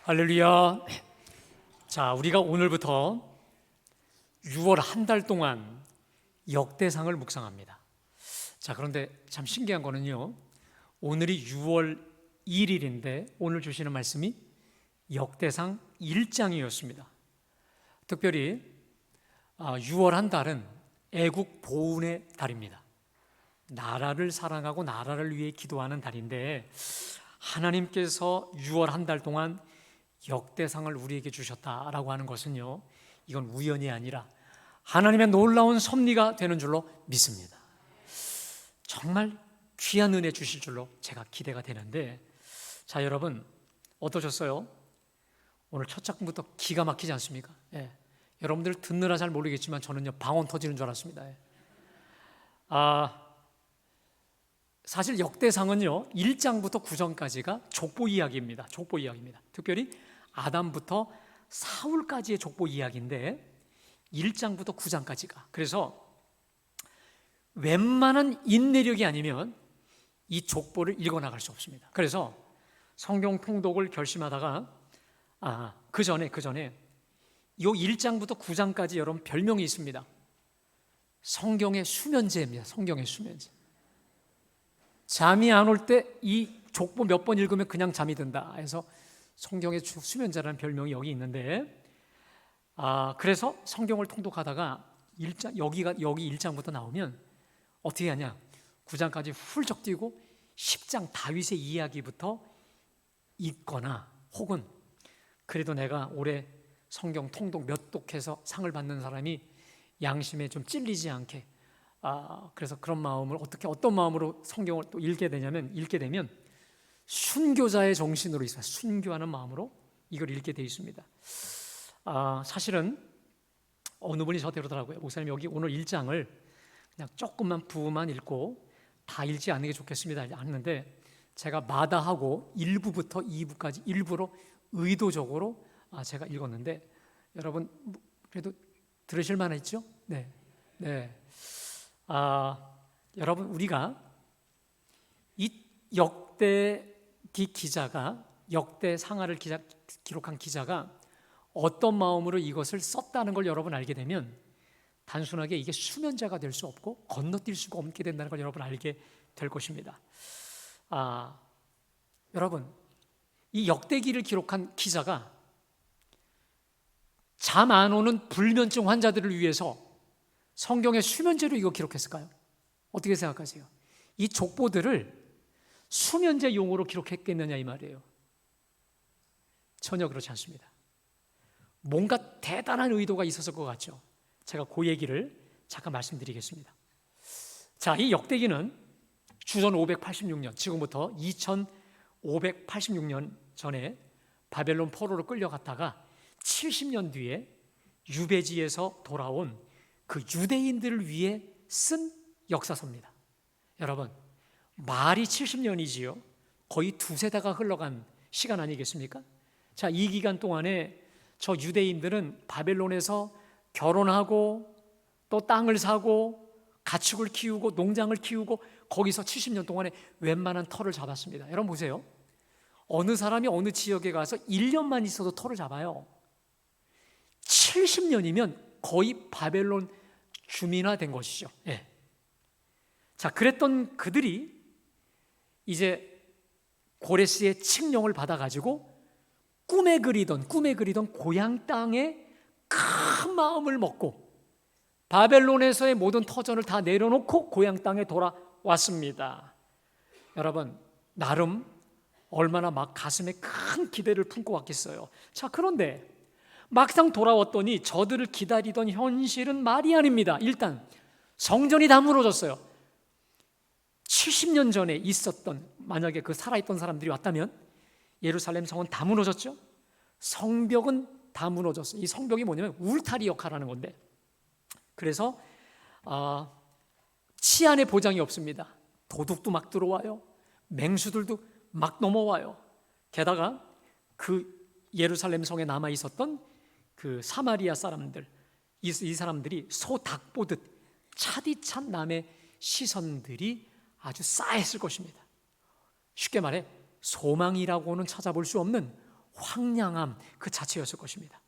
할렐루야. 자, 우리가 오늘부터 6월 한 달 동안 역대상을 묵상합니다. 자, 그런데 참 신기한 거는요, 오늘이 6월 1일인데 오늘 주시는 말씀이 역대상 1장이었습니다. 특별히 6월 한 달은 애국 보훈의 달입니다. 나라를 사랑하고 나라를 위해 기도하는 달인데, 하나님께서 6월 한 달 동안 역대상을 우리에게 주셨다라고 하는 것은요, 이건 우연이 아니라 하나님의 놀라운 섭리가 되는 줄로 믿습니다. 정말 귀한 은혜 주실 줄로 제가 기대가 되는데, 자, 여러분 어떠셨어요? 오늘 첫 작품부터 기가 막히지 않습니까? 예. 여러분들 듣느라 잘 모르겠지만 저는요, 방언 터지는 줄 알았습니다. 예. 사실 역대상은요 1장부터 9장까지가 족보 이야기입니다. 족보 이야기입니다. 특별히 아담부터 사울까지의 족보 이야기인데 1장부터 9장까지가, 그래서 웬만한 인내력이 아니면 이 족보를 읽어나갈 수 없습니다. 그래서 성경 통독을 결심하다가 그 전에 이 1장부터 9장까지 여러분 별명이 있습니다. 성경의 수면제입니다. 성경의 수면제. 잠이 안 올 때 이 족보 몇 번 읽으면 그냥 잠이 든다 해서 성경의 수면제라는 별명이 여기 있는데, 그래서 성경을 통독하다가 여기 1장부터 나오면 어떻게 하냐, 9장까지 훌쩍 뛰고 10장 다윗의 이야기부터 읽거나, 혹은 그래도 내가 올해 성경 통독 몇 독해서 상을 받는 사람이 양심에 좀 찔리지 않게, 그래서 그런 마음을 어떤 마음으로 성경을 또 읽게 되면 순교자의 정신으로 있어요. 순교하는 마음으로 이걸 읽게 되어 있습니다. 사실은 어느 분이 저한테 그러더라고요. 목사님, 여기 오늘 1장을 그냥 조금만 부분만 읽고 다 읽지 않는 게 좋겠습니다 하는데, 제가 마다하고 1부부터 2부까지 일부러 의도적으로 제가 읽었는데, 여러분 그래도 들으실 만했죠? 네. 여러분, 우리가 이 역대상하를 기록한 기자가 어떤 마음으로 이것을 썼다는 걸 여러분 알게 되면 단순하게 이게 수면제가 될 수 없고 건너뛸 수가 없게 된다는 걸 여러분 알게 될 것입니다. 여러분, 이 역대기를 기록한 기자가 잠 안 오는 불면증 환자들을 위해서 성경의 수면제로 이거 기록했을까요? 어떻게 생각하세요? 이 족보들을 수면제 용어로 기록했겠느냐 이 말이에요. 전혀 그렇지 않습니다. 뭔가 대단한 의도가 있었을 것 같죠. 제가 그 얘기를 잠깐 말씀드리겠습니다. 자, 이 역대기는 주전 586년, 지금부터 2586년 전에 바벨론 포로로 끌려갔다가 70년 뒤에 유배지에서 돌아온 그 유대인들을 위해 쓴 역사서입니다. 여러분, 말이 70년이지요. 거의 두세대가 흘러간 시간 아니겠습니까? 자, 이 기간 동안에 저 유대인들은 바벨론에서 결혼하고 또 땅을 사고 가축을 키우고 농장을 키우고 거기서 70년 동안에 웬만한 터를 잡았습니다. 여러분 보세요. 어느 사람이 어느 지역에 가서 1년만 있어도 터를 잡아요. 70년이면 거의 바벨론 주민화된 것이죠. 예. 자, 그랬던 그들이 이제 고레스의 칙령을 받아가지고 꿈에 그리던 고향 땅에 큰 마음을 먹고 바벨론에서의 모든 터전을 다 내려놓고 고향 땅에 돌아왔습니다. 여러분, 나름 얼마나 막 가슴에 큰 기대를 품고 왔겠어요. 자, 그런데 막상 돌아왔더니 저들을 기다리던 현실은 말이 아닙니다. 일단 성전이 다 무너졌어요. 70년 전에 있었던, 만약에 그 살아있던 사람들이 왔다면 예루살렘 성은 다 무너졌죠. 성벽은 다 무너졌어요. 이 성벽이 뭐냐면 울타리 역할을 하는 건데, 그래서 치안의 보장이 없습니다. 도둑도 막 들어와요. 맹수들도 막 넘어와요. 게다가 그 예루살렘 성에 남아 있었던 그 사마리아 사람들, 이 사람들이 소 닭 보듯 차디찬 남의 시선들이 아주 싸했을 것입니다. 쉽게 말해 소망이라고는 찾아볼 수 없는 황량함 그 자체였을 것입니다.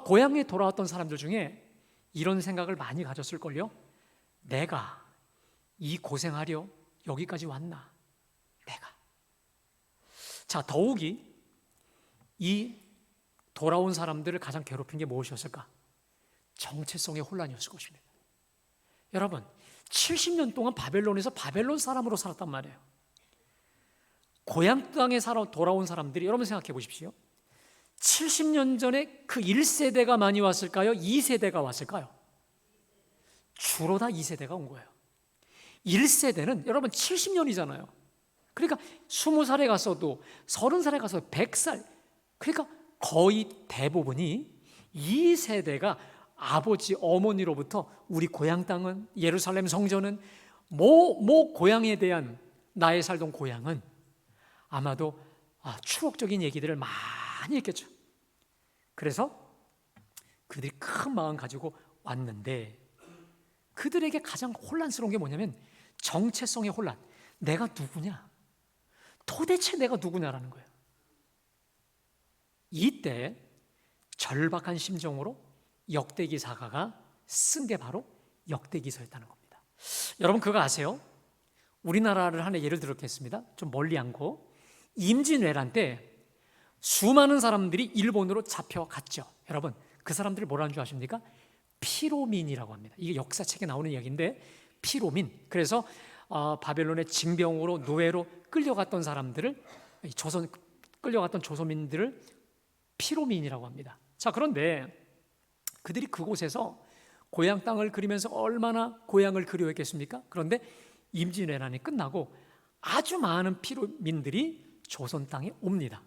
고향에 돌아왔던 사람들 중에 이런 생각을 많이 가졌을걸요. 내가 이 고생하려 여기까지 왔나? 내가. 자, 더욱이 이 돌아온 사람들을 가장 괴롭힌 게 무엇이었을까? 정체성의 혼란이었을 것입니다. 여러분, 70년 동안 바벨론에서 바벨론 사람으로 살았단 말이에요. 고향 땅에 돌아온 사람들이, 여러분 생각해 보십시오. 70년 전에 그 1세대가 많이 왔을까요? 2세대가 왔을까요? 주로 다 2세대가 온 거예요. 1세대는 여러분 70년이잖아요. 그러니까 20살에 갔어도 30살에 가서 100살, 그러니까 거의 대부분이 2세대가 아버지, 어머니로부터 우리 고향 땅은, 예루살렘 성전은, 고향에 대한 나의 살던 고향은 아마도 추억적인 얘기들을 많이 했겠죠. 그래서 그들이 큰 마음 가지고 왔는데, 그들에게 가장 혼란스러운 게 뭐냐면 정체성의 혼란. 내가 누구냐? 도대체 내가 누구냐라는 거예요. 이때 절박한 심정으로 역대기 사가가 쓴 게 바로 역대기서였다는 겁니다. 여러분 그거 아세요? 우리나라를 하나 예를 들었겠습니다. 좀 멀리 않고 임진왜란 때 수많은 사람들이 일본으로 잡혀갔죠. 여러분 그 사람들을 뭐라는 줄 아십니까? 피로민이라고 합니다. 이게 역사책에 나오는 이야기인데, 피로민. 그래서 바벨론의 징병으로, 노예로 끌려갔던 사람들을, 끌려갔던 조선민들을 피로민이라고 합니다. 자, 그런데 그들이 그곳에서 고향 땅을 그리면서 얼마나 고향을 그리워했겠습니까? 그런데 임진왜란이 끝나고 아주 많은 피로민들이 조선 땅에 옵니다.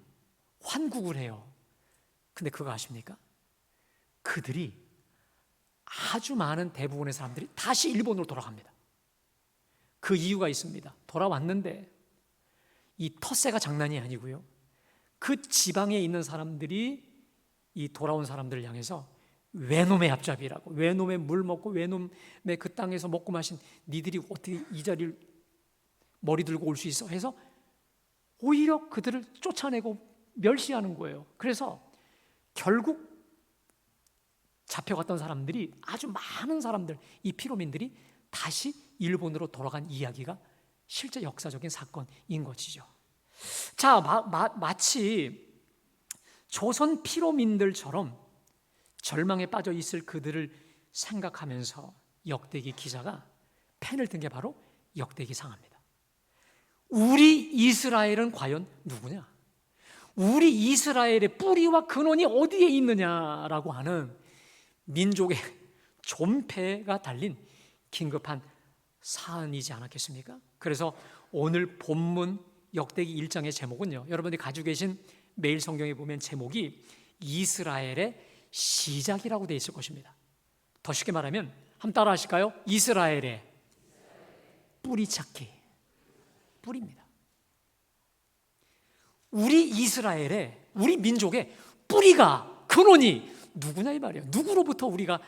환국을 해요. 근데 그거 아십니까? 그들이 아주 많은 대부분의 사람들이 다시 일본으로 돌아갑니다. 그 이유가 있습니다. 돌아왔는데 이 텃세가 장난이 아니고요. 그 지방에 있는 사람들이 이 돌아온 사람들을 향해서 외놈의 앞잡이라고, 외놈의 물 먹고 외놈의 그 땅에서 먹고 마신 니들이 어떻게 이 자리를 머리 들고 올 수 있어? 해서 오히려 그들을 쫓아내고 멸시하는 거예요. 그래서 결국 잡혀갔던 사람들이, 아주 많은 사람들, 이 피로민들이 다시 일본으로 돌아간 이야기가 실제 역사적인 사건인 것이죠. 자, 마치 조선 피로민들처럼 절망에 빠져 있을 그들을 생각하면서 역대기 기자가 펜을 든 게 바로 역대기상하입니다. 우리 이스라엘은 과연 누구냐? 우리 이스라엘의 뿌리와 근원이 어디에 있느냐라고 하는 민족의 존폐가 달린 긴급한 사안이지 않았겠습니까? 그래서 오늘 본문 역대기 1장의 제목은요, 여러분들이 가지고 계신 매일 성경에 보면 제목이 이스라엘의 시작이라고 되어 있을 것입니다. 더 쉽게 말하면 한번 따라 하실까요? 이스라엘의 뿌리 찾기. 뿌리입니다. 우리 이스라엘의, 우리 민족의 뿌리가, 근원이 누구냐 이 말이에요. 누구로부터 우리가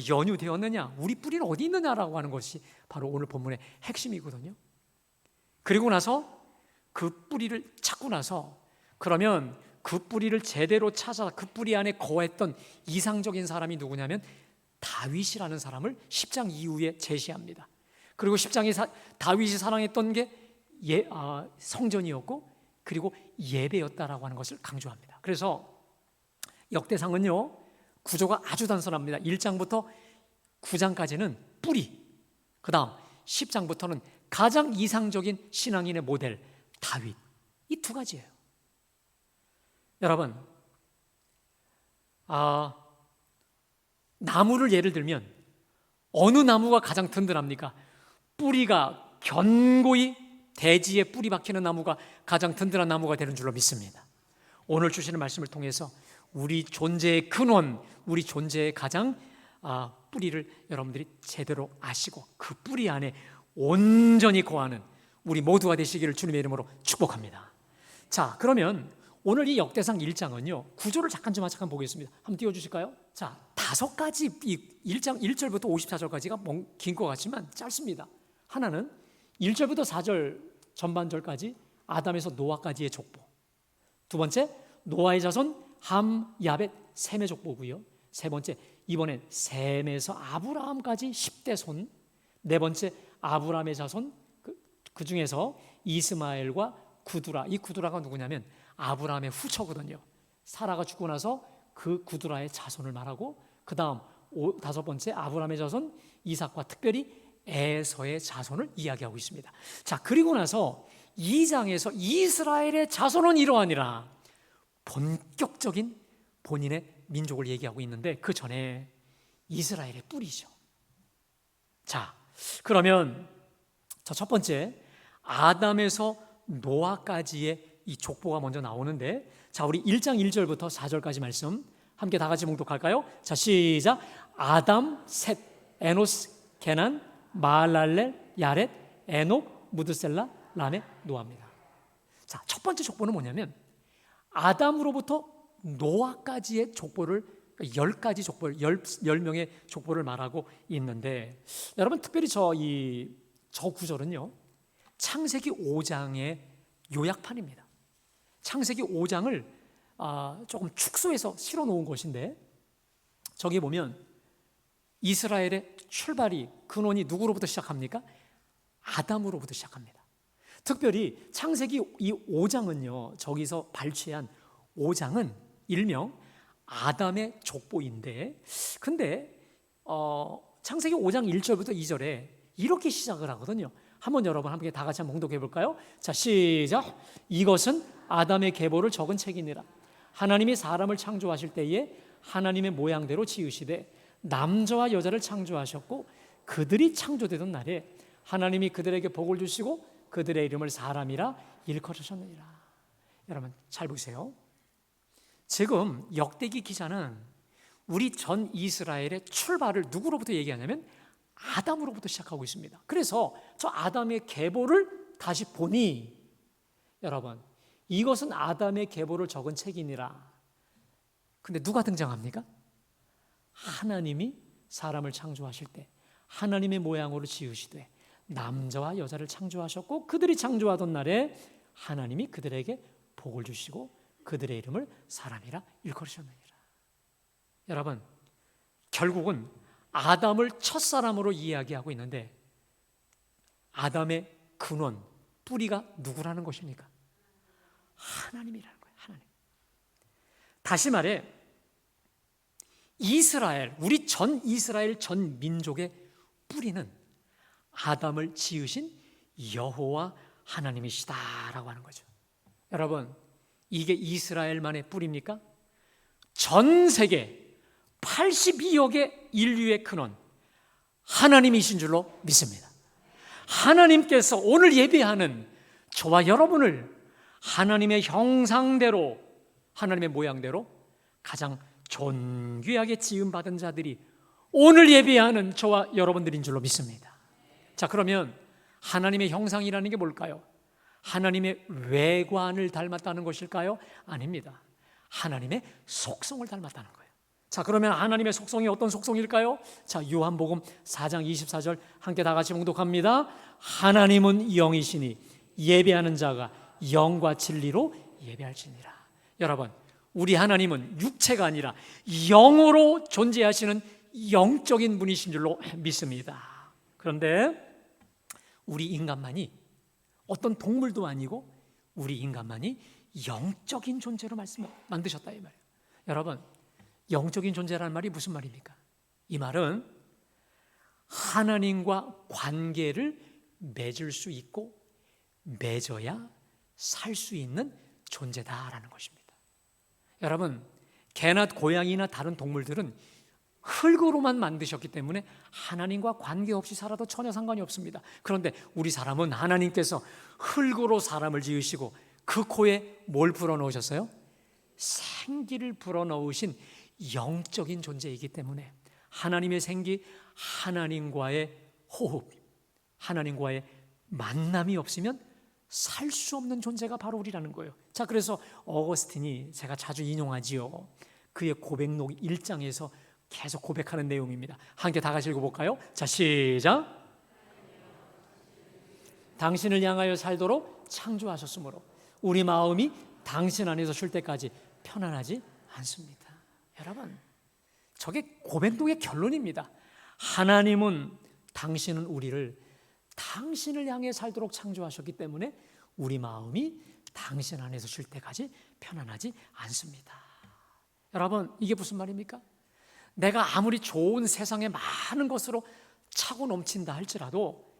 연유되었느냐, 우리 뿌리는 어디 있느냐라고 하는 것이 바로 오늘 본문의 핵심이거든요. 그리고 나서 그 뿌리를 찾고 나서, 그러면 그 뿌리를 제대로 찾아 그 뿌리 안에 거했던 이상적인 사람이 누구냐면 다윗이라는 사람을 10장 이후에 제시합니다. 그리고 10장에 다윗이 사랑했던 게 성전이었고, 그리고 예배였다라고 하는 것을 강조합니다. 그래서 역대상은요, 구조가 아주 단순합니다. 1장부터 9장까지는 뿌리, 그 다음 10장부터는 가장 이상적인 신앙인의 모델 다윗, 이 두 가지예요. 여러분, 나무를 예를 들면 어느 나무가 가장 든든합니까? 뿌리가 견고히 대지에 뿌리 박히는 나무가 가장 든든한 나무가 되는 줄로 믿습니다. 오늘 주시는 말씀을 통해서 우리 존재의 근원, 우리 존재의 가장 뿌리를 여러분들이 제대로 아시고 그 뿌리 안에 온전히 거하는 우리 모두가 되시기를 주님의 이름으로 축복합니다. 자, 그러면 오늘 이 역대상 1장은요, 구조를 잠깐 보겠습니다. 한번 띄워주실까요? 자, 5가지, 이 1장 1절부터 54절까지가 긴 것 같지만 짧습니다. 하나는 1절부터 4절 전반절까지 아담에서 노아까지의 족보. 두 번째, 노아의 자손 함, 야벳, 셈의 족보고요. 세 번째, 이번엔 셈에서 아브라함까지 10대 손. 네 번째, 아브라함의 자손, 그 중에서 이스마엘과 구두라. 이 구두라가 누구냐면 아브라함의 후처거든요. 사라가 죽고 나서 그 구두라의 자손을 말하고, 그 다음 다섯 번째 아브라함의 자손 이삭과 특별히 에서의 자손을 이야기하고 있습니다. 자, 그리고 나서 2장에서 이스라엘의 자손은 이러하니라, 본격적인 본인의 민족을 얘기하고 있는데, 그 전에 이스라엘의 뿌리죠. 자, 그러면 첫 번째 아담에서 노아까지의 이 족보가 먼저 나오는데, 자, 우리 1장 1절부터 4절까지 말씀 함께 다 같이 봉독할까요? 자, 시작. 아담, 셋, 에노스, 게난, 마할랄렐, 야렛, 에녹, 무드셀라, 라멕, 노아입니다. 자, 첫 번째 족보는 뭐냐면 아담으로부터 노아까지의 족보를, 10가지 족보를, 10명의 족보를 말하고 있는데, 여러분 특별히 저 구절은요 창세기 5장의 요약판입니다. 창세기 5장을 조금 축소해서 실어 놓은 것인데, 저기 보면 이스라엘의 출발이, 근원이 누구로부터 시작합니까? 아담으로부터 시작합니다. 특별히 창세기 이 5장은요, 저기서 발췌한 5장은 일명 아담의 족보인데, 근데 창세기 5장 1절부터 2절에 이렇게 시작을 하거든요. 한번 여러분 함께 다 같이 한번 봉독해 볼까요? 자, 시작. 이것은 아담의 계보를 적은 책이니라. 하나님이 사람을 창조하실 때에 하나님의 모양대로 지으시되 남자와 여자를 창조하셨고, 그들이 창조되던 날에 하나님이 그들에게 복을 주시고 그들의 이름을 사람이라 일컬으셨느니라. 여러분 잘 보세요. 지금 역대기 기자는 우리 전 이스라엘의 출발을 누구로부터 얘기하냐면 아담으로부터 시작하고 있습니다. 그래서 저 아담의 계보를 다시 보니, 여러분 이것은 아담의 계보를 적은 책이니라. 근데 누가 등장합니까? 하나님이 사람을 창조하실 때 하나님의 모양으로 지으시되 남자와 여자를 창조하셨고, 그들이 창조하던 날에 하나님이 그들에게 복을 주시고 그들의 이름을 사람이라 일컬으셨느니라. 여러분 결국은 아담을 첫사람으로 이야기하고 있는데, 아담의 근원, 뿌리가 누구라는 것입니까? 하나님이라는 거예요. 하나님. 다시 말해 이스라엘, 우리 전 이스라엘 전 민족의 뿌리는 아담을 지으신 여호와 하나님이시다라고 하는 거죠. 여러분 이게 이스라엘만의 뿌리입니까? 전 세계 82억의 인류의 근원 하나님이신 줄로 믿습니다. 하나님께서 오늘 예배하는 저와 여러분을 하나님의 형상대로, 하나님의 모양대로 가장 존귀하게 지음받은 자들이 오늘 예배하는 저와 여러분들인 줄로 믿습니다. 자, 그러면 하나님의 형상이라는 게 뭘까요? 하나님의 외관을 닮았다는 것일까요? 아닙니다. 하나님의 속성을 닮았다는 거예요. 자, 그러면 하나님의 속성이 어떤 속성일까요? 자, 요한복음 4장 24절 함께 다 같이 봉독합니다. 하나님은 영이시니 예배하는 자가 영과 진리로 예배할지니라. 여러분 우리 하나님은 육체가 아니라 영으로 존재하시는 영적인 분이신 줄로 믿습니다. 그런데 우리 인간만이, 어떤 동물도 아니고 우리 인간만이 영적인 존재로 만드셨다 이 말이에요. 여러분 영적인 존재라는 말이 무슨 말입니까? 이 말은 하나님과 관계를 맺을 수 있고 맺어야 살 수 있는 존재다라는 것입니다. 여러분 개나 고양이나 다른 동물들은 흙으로만 만드셨기 때문에 하나님과 관계없이 살아도 전혀 상관이 없습니다. 그런데 우리 사람은 하나님께서 흙으로 사람을 지으시고 그 코에 뭘 불어넣으셨어요? 생기를 불어넣으신 영적인 존재이기 때문에 하나님의 생기, 하나님과의 호흡, 하나님과의 만남이 없으면 살 수 없는 존재가 바로 우리라는 거예요. 자, 그래서 어거스틴이 제가 자주 인용하지요. 그의 고백록 1장에서 계속 고백하는 내용입니다. 함께 다 같이 읽어볼까요? 자, 시작. 당신을 향하여 살도록 창조하셨으므로 우리 마음이 당신 안에서 쉴 때까지 편안하지 않습니다. 여러분, 저게 고백록의 결론입니다. 하나님은 당신은 우리를 당신을 향해 살도록 창조하셨기 때문에 우리 마음이 당신 안에서 쉴 때까지 편안하지 않습니다. 여러분, 이게 무슨 말입니까? 내가 아무리 좋은 세상의 많은 것으로 차고 넘친다 할지라도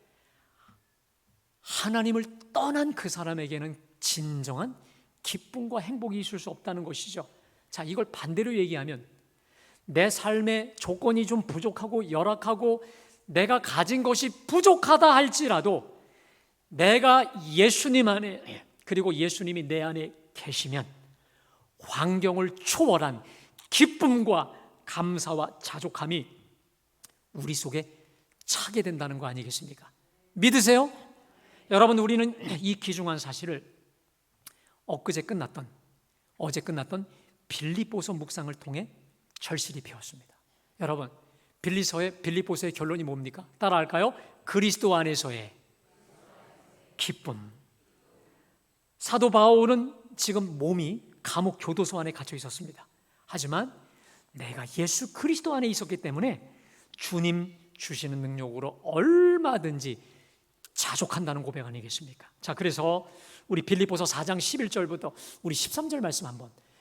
하나님을 떠난 그 사람에게는 진정한 기쁨과 행복이 있을 수 없다는 것이죠. 자, 이걸 반대로 얘기하면 내 삶의 조건이 좀 부족하고 열악하고 내가 가진 것이 부족하다 할지라도 내가 예수님 안에, 그리고 예수님이 내 안에 계시면 환경을 초월한 기쁨과 감사와 자족함이 우리 속에 차게 된다는 거 아니겠습니까? 믿으세요? 여러분, 우리는 이 귀중한 사실을 어제 끝났던 빌립보서 묵상을 통해 절실히 배웠습니다. 여러분, 빌립보서의 결론이 뭡니까? 따라할까요? 그리스도 안에서의 기쁨. 사도 바울은 지금 몸이 감옥 교도소 안에 갇혀 있었습니다. 하지만 내가 예수 그리스도 안에 있었기 때문에 주님 주시는 능력으로 얼마든지 자족한다는 고백 아니겠습니까? 자, 그래서 우리 빌립보서 4장 11절부터 우리 13절 말씀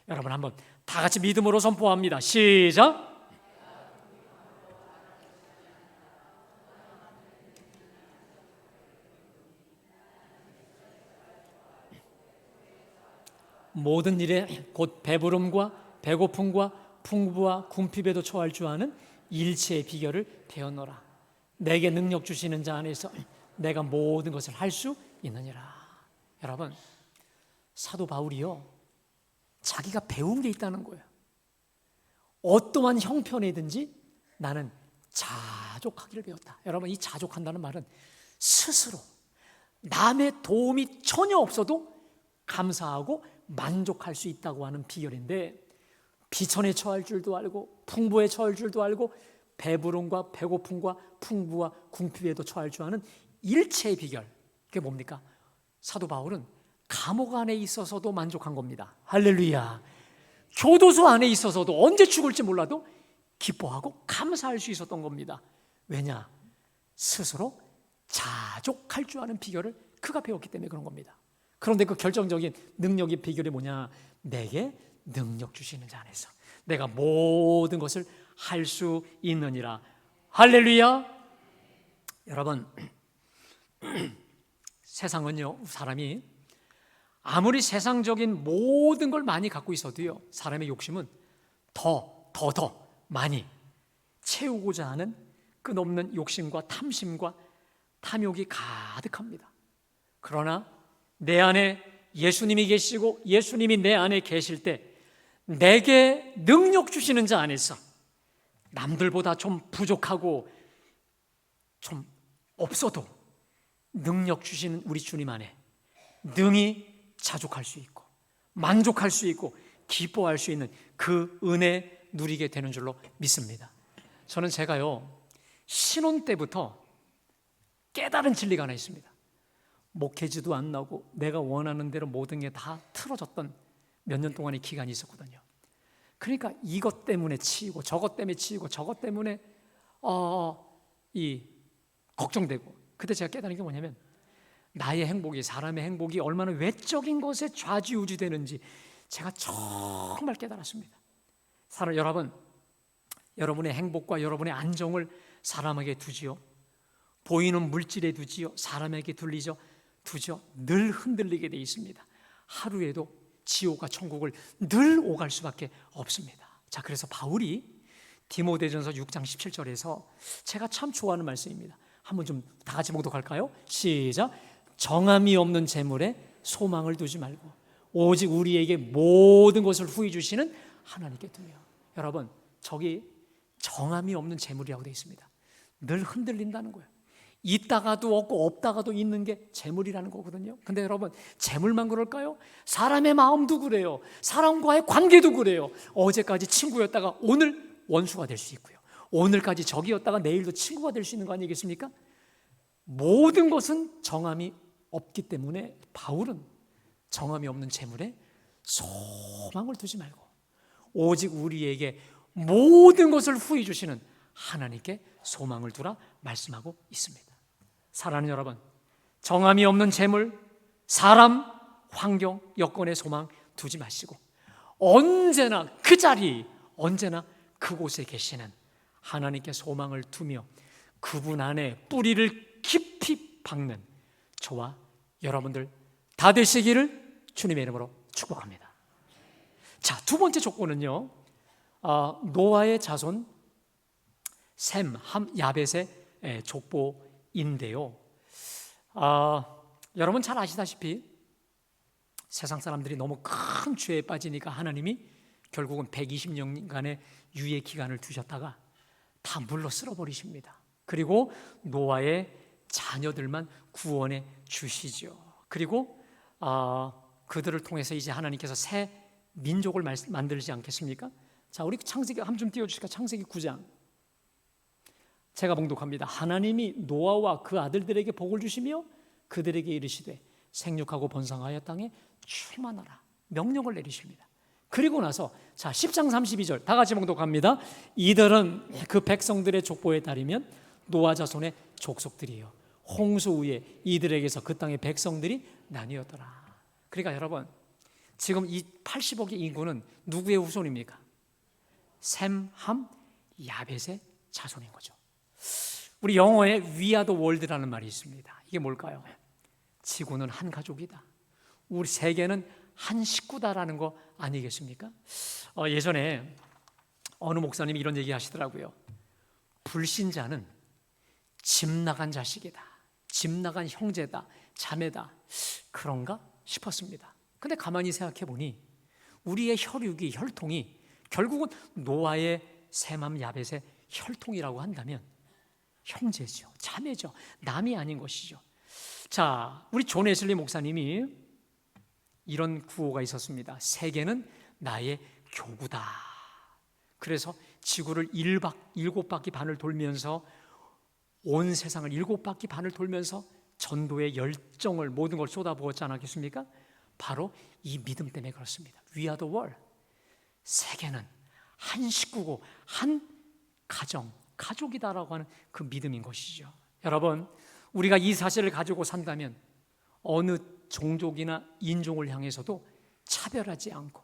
여러분 한번 다 같이 믿음으로 선포합니다. 시작! 모든 일에 곧 배부름과 배고픔과 풍부와 궁핍에도 처할 줄 아는 일체의 비결을 배웠노라. 내게 능력 주시는 자 안에서 내가 모든 것을 할 수 있느니라. 여러분, 사도 바울이요, 자기가 배운 게 있다는 거예요. 어떠한 형편이든지 나는 자족하기를 배웠다. 여러분, 이 자족한다는 말은 스스로 남의 도움이 전혀 없어도 감사하고 만족할 수 있다고 하는 비결인데, 비천에 처할 줄도 알고 풍부에 처할 줄도 알고 배부름과 배고픔과 풍부와 궁핍에도 처할 줄 아는 일체의 비결, 그게 뭡니까? 사도 바울은 감옥 안에 있어서도 만족한 겁니다. 할렐루야. 교도소 안에 있어서도 언제 죽을지 몰라도 기뻐하고 감사할 수 있었던 겁니다. 왜냐? 스스로 자족할 줄 아는 비결을 그가 배웠기 때문에 그런 겁니다. 그런데 그 결정적인 능력의 비결이 뭐냐? 내게 능력 주시는 자 안에서 내가 모든 것을 할 수 있느니라. 할렐루야. 여러분, 세상은요, 사람이 아무리 세상적인 모든 걸 많이 갖고 있어도요, 사람의 욕심은 더 많이 채우고자 하는 끝없는 욕심과 탐심과 탐욕이 가득합니다. 그러나 내 안에 예수님이 계시고 예수님이 내 안에 계실 때 내게 능력 주시는 자 안에서 남들보다 좀 부족하고 좀 없어도 능력 주시는 우리 주님 안에 능히 자족할 수 있고 만족할 수 있고 기뻐할 수 있는 그 은혜 누리게 되는 줄로 믿습니다. 저는 제가요, 신혼 때부터 깨달은 진리가 하나 있습니다. 목회지도 안 나고 내가 원하는 대로 모든 게 다 틀어졌던 몇 년 동안의 기간이 있었거든요. 그러니까 이것 때문에 치이고 저것 때문에 치이고 저것 때문에 걱정되고, 그때 제가 깨달은 게 뭐냐면 나의 행복이, 사람의 행복이 얼마나 외적인 것에 좌지우지되는지 제가 정말 깨달았습니다. 여러분, 여러분의 행복과 여러분의 안정을 사람에게 두지요, 보이는 물질에 두지요, 사람에게 두죠. 늘 흔들리게 돼 있습니다. 하루에도 지옥과 천국을 늘 오갈 수밖에 없습니다. 자, 그래서 바울이 디모데전서 6장 17절에서 제가 참 좋아하는 말씀입니다. 한번 좀 다 같이 봉독할까요? 시작. 정함이 없는 재물에 소망을 두지 말고 오직 우리에게 모든 것을 후히 주시는 하나님께 두며. 여러분, 저기 정함이 없는 재물이라고 되어 있습니다. 늘 흔들린다는 거예요. 있다가도 없고 없다가도 있는 게 재물이라는 거거든요. 근데 여러분, 재물만 그럴까요? 사람의 마음도 그래요. 사람과의 관계도 그래요. 어제까지 친구였다가 오늘 원수가 될 수 있고요, 오늘까지 적이었다가 내일도 친구가 될 수 있는 거 아니겠습니까? 모든 것은 정함이 없기 때문에 바울은 정함이 없는 재물에 소망을 두지 말고 오직 우리에게 모든 것을 후히 주시는 하나님께 소망을 두라 말씀하고 있습니다. 사랑하는 여러분, 정함이 없는 재물, 사람, 환경, 여건에 소망 두지 마시고 언제나 그 자리, 언제나 그곳에 계시는 하나님께 소망을 두며 그분 안에 뿌리를 깊이 박는 저와 여러분들 다 되시기를 주님의 이름으로 축복합니다. 자, 두 번째 조건은요, 노아의 자손 셈, 함, 야벳의 족보인데요. 여러분 잘 아시다시피 세상 사람들이 너무 큰 죄에 빠지니까 하나님이 결국은 120년간의 유예 기간을 두셨다가 다 물로 쓸어버리십니다. 그리고 노아의 자녀들만 구원해 주시죠. 그리고 그들을 통해서 이제 하나님께서 새 민족을 만들지 않겠습니까? 자, 우리 창세기 한 좀 띄워주실까? 창세기 9장 제가 봉독합니다. 하나님이 노아와 그 아들들에게 복을 주시며 그들에게 이르시되 생육하고 번성하여 땅에 충만하라 명령을 내리십니다. 그리고 나서 자 10장 32절 다 같이 봉독합니다. 이들은 그 백성들의 족보에 따르면 노아 자손의 족속들이에요. 홍수 후에 이들에게서 그 땅의 백성들이 나뉘었더라. 그러니까 여러분 지금 이 80억의 인구는 누구의 후손입니까? 셈, 함, 야벳의 자손인 거죠. 우리 영어에 We are the world라는 말이 있습니다. 이게 뭘까요? 지구는 한 가족이다. 우리 세계는 한 식구다라는 거 아니겠습니까? 예전에 어느 목사님이 이런 얘기 하시더라고요. 불신자는 집 나간 자식이다. 집 나간 형제다. 자매다. 그런가 싶었습니다. 근데 가만히 생각해 보니 우리의 혈육이, 혈통이 결국은 노아의 셈함 야벳의 혈통이라고 한다면 형제죠. 자매죠. 남이 아닌 것이죠. 자, 우리 존 웨슬리 목사님이 이런 구호가 있었습니다. 세계는 나의 교구다. 그래서 지구를 7바퀴 반을 돌면서 온 세상을 7바퀴 반을 돌면서 전도의 열정을 모든 걸 쏟아부었지 않았겠습니까? 바로 이 믿음 때문에 그렇습니다. We are the world. 세계는 한 식구고 한 가족이다라고 하는 그 믿음인 것이죠. 여러분, 우리가 이 사실을 가지고 산다면 어느 종족이나 인종을 향해서도 차별하지 않고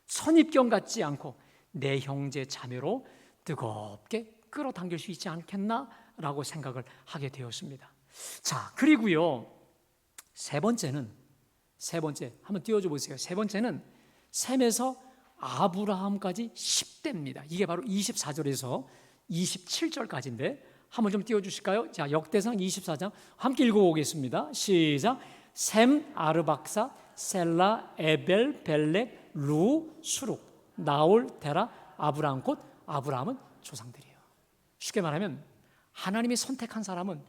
선입견 갖지 않고 내 형제 자매로 뜨겁게 끌어당길 수 있지 않겠나라고 생각을 하게 되었습니다. 자, 그리고요 세 번째 한번 띄워줘 보세요. 세 번째는 셈에서 아브라함까지 10대입니다. 이게 바로 24절에서 27절까지인데 한번 좀 띄워주실까요? 자, 역대상 24장 함께 읽어보겠습니다. 시작. 셈, 아르박사, 셀라, 에벨, 벨렉, 루, 수룩, 나올, 데라, 아브라함 곧 아브라함은 조상들이에요. 쉽게 말하면 하나님이 선택한 사람은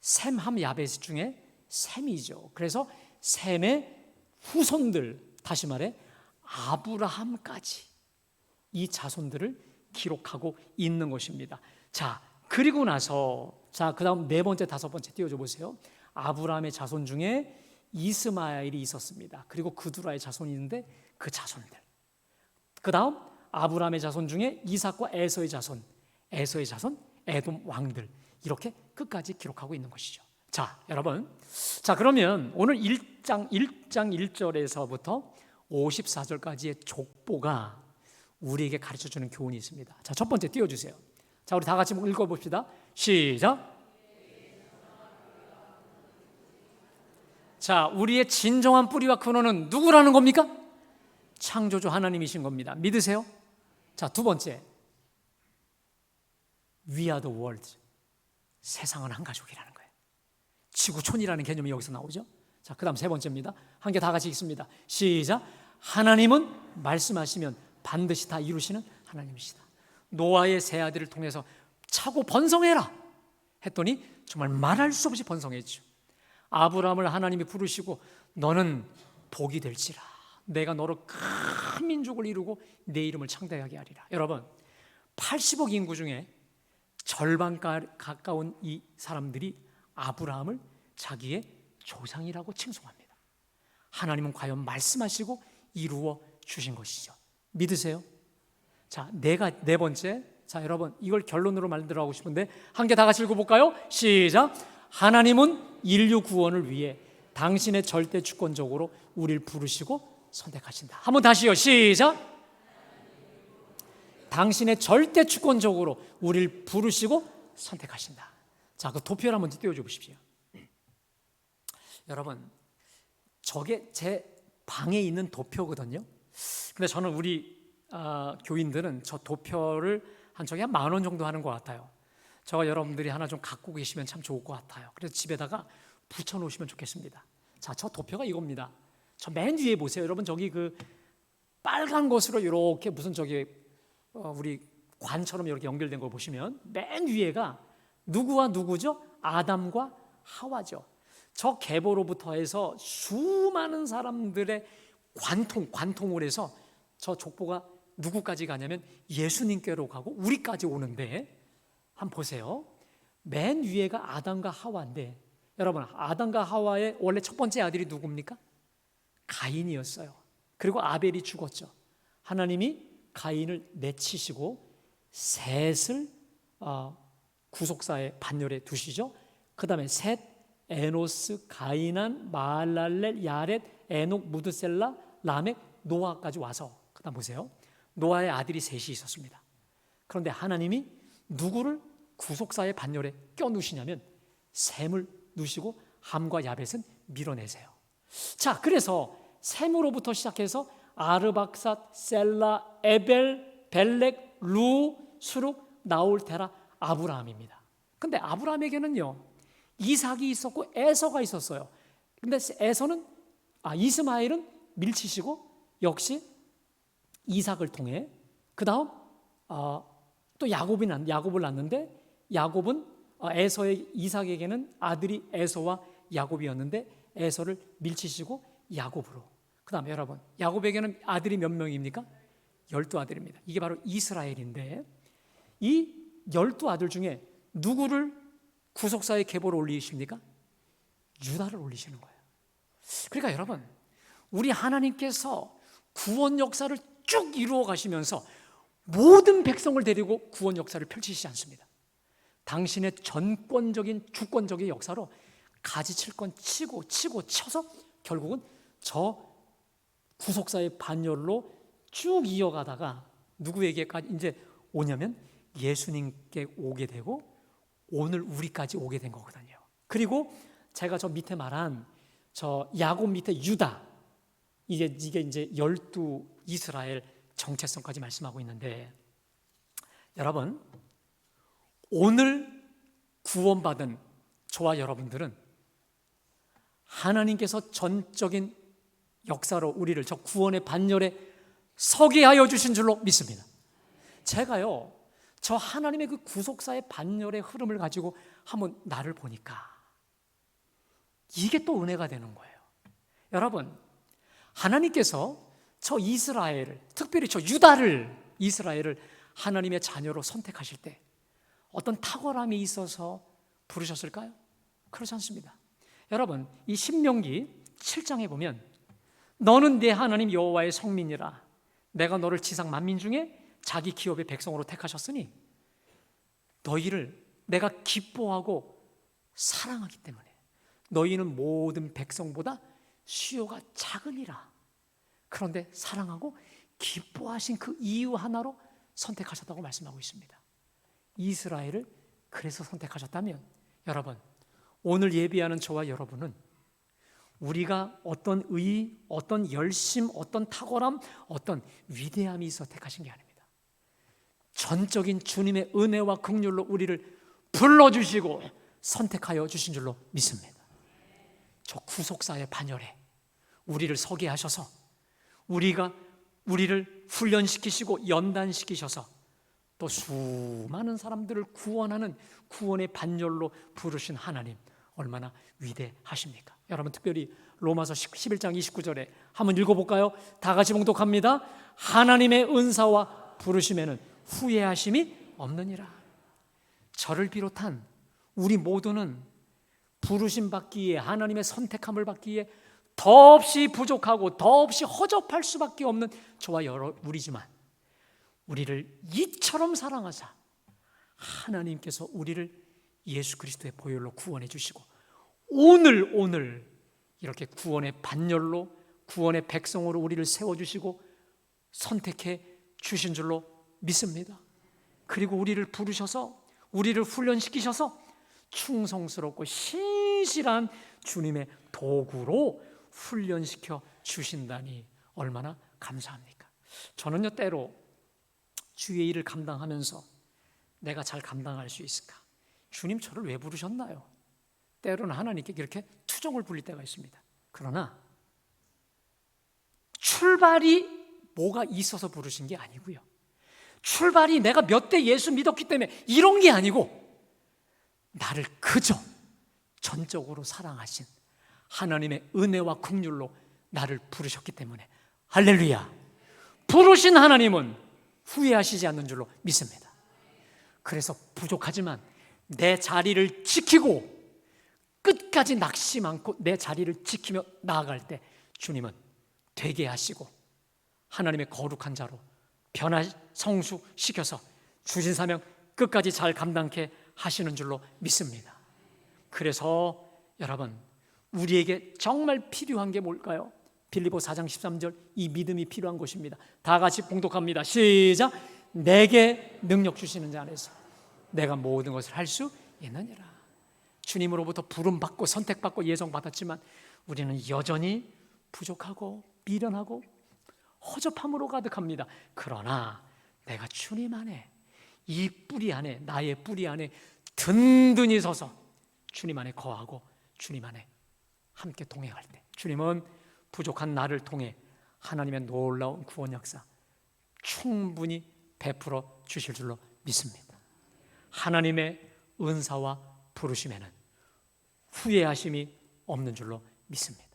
셈, 함, 야벳 중에 셈이죠. 그래서 셈의 후손들, 다시 말해 아브라함까지 이 자손들을 기록하고 있는 것입니다. 자, 그리고 나서 그 다음 네 번째, 다섯 번째 띄워줘 보세요. 아브라함의 자손 중에 이스마엘이 있었습니다. 그리고 그두라의 자손이 있는데 그 자손들. 그 다음 아브라함의 자손 중에 이삭과 에서의 자손, 에돔 왕들. 이렇게 끝까지 기록하고 있는 것이죠. 자, 여러분. 자, 그러면 오늘 1장 1절에서부터 54절까지의 족보가 우리에게 가르쳐주는 교훈이 있습니다. 자, 첫 번째 띄워주세요. 자, 우리 다 같이 읽어봅시다. 시작. 자, 우리의 진정한 뿌리와 근원은 누구라는 겁니까? 창조주 하나님이신 겁니다. 믿으세요? 자, 두 번째, We are the world. 세상은 한 가족이라는 거예요. 지구촌이라는 개념이 여기서 나오죠. 자, 그 다음 세 번째입니다. 함께 다 같이 읽습니다. 시작. 하나님은 말씀하시면 반드시 다 이루시는 하나님이시다. 노아의 세 아들을 통해서 차고 번성해라 했더니 정말 말할 수 없이 번성했죠. 아브라함을 하나님이 부르시고 너는 복이 될지라. 내가 너로 큰 민족을 이루고 내 이름을 창대하게 하리라. 여러분, 80억 인구 중에 절반 가까운 이 사람들이 아브라함을 자기의 조상이라고 칭송합니다. 하나님은 과연 말씀하시고 이루어 주신 것이죠. 믿으세요? 자, 네 번째. 자, 여러분, 이걸 결론으로 만들어 싶은데 함께 다 같이 읽어볼까요? 시작. 하나님은 인류 구원을 위해 당신의 절대 주권적으로 우리를 부르시고 선택하신다. 한번 다시요. 시작. 당신의 절대 주권적으로 우리를 부르시고 선택하신다. 자, 그 도표를 한번 띄워줘 보십시오. 여러분, 저게 제 방에 있는 도표거든요. 근데 저는 우리 교인들은 저 도표를 한 저게 한 10,000원 정도 하는 것 같아요. 저가 여러분들이 하나 좀 갖고 계시면 참 좋을 것 같아요. 그래서 집에다가 붙여 놓으시면 좋겠습니다. 자, 저 도표가 이겁니다. 저 맨 위에 보세요. 여러분, 저기 그 빨간 것으로 이렇게 무슨 저기 우리 관처럼 이렇게 연결된 걸 보시면 맨 위에가 누구와 누구죠? 아담과 하와죠. 저 계보로부터 해서 수많은 사람들의 관통을 해서 저 족보가 누구까지 가냐면 예수님께로 가고 우리까지 오는데 한번 보세요. 맨 위에가 아담과 하와인데 여러분, 아담과 하와의 원래 첫 번째 아들이 누굽니까? 가인이었어요. 그리고 아벨이 죽었죠. 하나님이 가인을 내치시고 셋을 구속사의 반열에 두시죠. 그 다음에 셋, 에노스, 가이난, 마할랄렐, 야렛, 에녹, 무드셀라, 라멕, 노아까지 와서 그 다음 보세요. 노아의 아들이 셋이 있었습니다. 그런데 하나님이 누구를 구속사의 반열에 껴누시냐면 셈을 누시고 함과 야벳은 밀어내세요. 자, 그래서 셈으로부터 시작해서 아르박삿, 셀라, 에벨, 벨렉, 루, 수룩, 나올, 테라, 아브라함입니다. 근데 아브라함에게는요 이삭이 있었고 에서가 있었어요. 근데 이스마엘은 밀치시고 역시 이삭을 통해 그 다음 또 야곱을 낳는데 야곱은 에서의 이삭에게는 아들이 에서와 야곱이었는데 에서를 밀치시고 야곱으로. 그 다음에 여러분, 야곱에게는 아들이 몇 명입니까? 12아들입니다. 이게 바로 이스라엘인데 이 12아들 중에 누구를 구속사의 계보로 올리십니까? 유다를 올리시는 거예요. 그러니까 여러분, 우리 하나님께서 구원 역사를 쭉 이루어 가시면서 모든 백성을 데리고 구원 역사를 펼치시지 않습니다. 당신의 전권적인 주권적인 역사로 가지칠 건 치고 쳐서 결국은 저 구속사의 반열로 쭉 이어가다가 누구에게까지 이제 오냐면 예수님께 오게 되고 오늘 우리까지 오게 된 거거든요. 그리고 제가 저 밑에 말한 저 야곱 밑에 유다, 이게 이제 12 이스라엘 정체성까지 말씀하고 있는데 여러분, 오늘 구원받은 저와 여러분들은 하나님께서 전적인 역사로 우리를 저 구원의 반열에 서게 하여 주신 줄로 믿습니다. 제가요 저 하나님의 그 구속사의 반열의 흐름을 가지고 한번 나를 보니까 이게 또 은혜가 되는 거예요. 여러분, 하나님께서 저 이스라엘을, 특별히 저 유다를, 이스라엘을 하나님의 자녀로 선택하실 때 어떤 탁월함이 있어서 부르셨을까요? 그렇지 않습니다. 여러분, 이 신명기 7장에 보면 너는 내 하나님 여호와의 성민이라 내가 너를 지상 만민 중에 자기 기업의 백성으로 택하셨으니 너희를 내가 기뻐하고 사랑하기 때문에 너희는 모든 백성보다 수요가 작으니라. 그런데 사랑하고 기뻐하신 그 이유 하나로 선택하셨다고 말씀하고 있습니다. 이스라엘을 그래서 선택하셨다면 여러분, 오늘 예비하는 저와 여러분은 우리가 어떤 의, 어떤 열심, 어떤 탁월함, 어떤 위대함이 있어 택하신 게 아닙니다. 전적인 주님의 은혜와 긍휼로 우리를 불러주시고 선택하여 주신 줄로 믿습니다. 저 구속사의 반열에 우리를 서게 하셔서 우리를 훈련시키시고 연단시키셔서 또 수많은 사람들을 구원하는 구원의 반열로 부르신 하나님 얼마나 위대하십니까? 여러분, 특별히 로마서 11장 29절에 한번 읽어볼까요? 다 같이 봉독합니다. 하나님의 은사와 부르심에는 후회하심이 없느니라. 저를 비롯한 우리 모두는 부르심 받기에, 하나님의 선택함을 받기에 더없이 부족하고 더없이 허접할 수밖에 없는 저와 우리지만 우리를 이처럼 사랑하사 하나님께서 우리를 예수 그리스도의 보혈로 구원해 주시고 오늘 이렇게 구원의 반열로, 구원의 백성으로 우리를 세워주시고 선택해 주신 줄로 믿습니다. 그리고 우리를 부르셔서, 우리를 훈련시키셔서 충성스럽고 신실한 주님의 도구로 훈련시켜 주신다니 얼마나 감사합니까? 저는요, 때로 주의 일을 감당하면서 내가 잘 감당할 수 있을까? 주님 저를 왜 부르셨나요? 때로는 하나님께 이렇게 투정을 부릴 때가 있습니다. 그러나 출발이 뭐가 있어서 부르신 게 아니고요, 출발이 내가 몇 대 예수 믿었기 때문에 이런 게 아니고 나를 그저 전적으로 사랑하신 하나님의 은혜와 긍휼로 나를 부르셨기 때문에, 할렐루야, 부르신 하나님은 후회하시지 않는 줄로 믿습니다. 그래서 부족하지만 내 자리를 지키고 끝까지 낙심 않고 내 자리를 지키며 나아갈 때 주님은 되게 하시고 하나님의 거룩한 자로 성숙시켜서 주신 사명 끝까지 잘 감당케 하시는 줄로 믿습니다. 그래서 여러분, 우리에게 정말 필요한 게 뭘까요? 빌립보 4장 13절, 이 믿음이 필요한 것입니다. 다 같이 봉독합니다. 시작. 내게 능력 주시는 자 안에서 내가 모든 것을 할 수 있느니라. 주님으로부터 부름받고 선택받고 예정받았지만 우리는 여전히 부족하고 미련하고 허접함으로 가득합니다. 그러나 내가 주님 안에, 이 뿌리 안에, 나의 뿌리 안에 든든히 서서 주님 안에 거하고 주님 안에 함께 동행할 때 주님은 부족한 나를 통해 하나님의 놀라운 구원 역사 충분히 베풀어 주실 줄로 믿습니다. 하나님의 은사와 부르심에는 후회하심이 없는 줄로 믿습니다.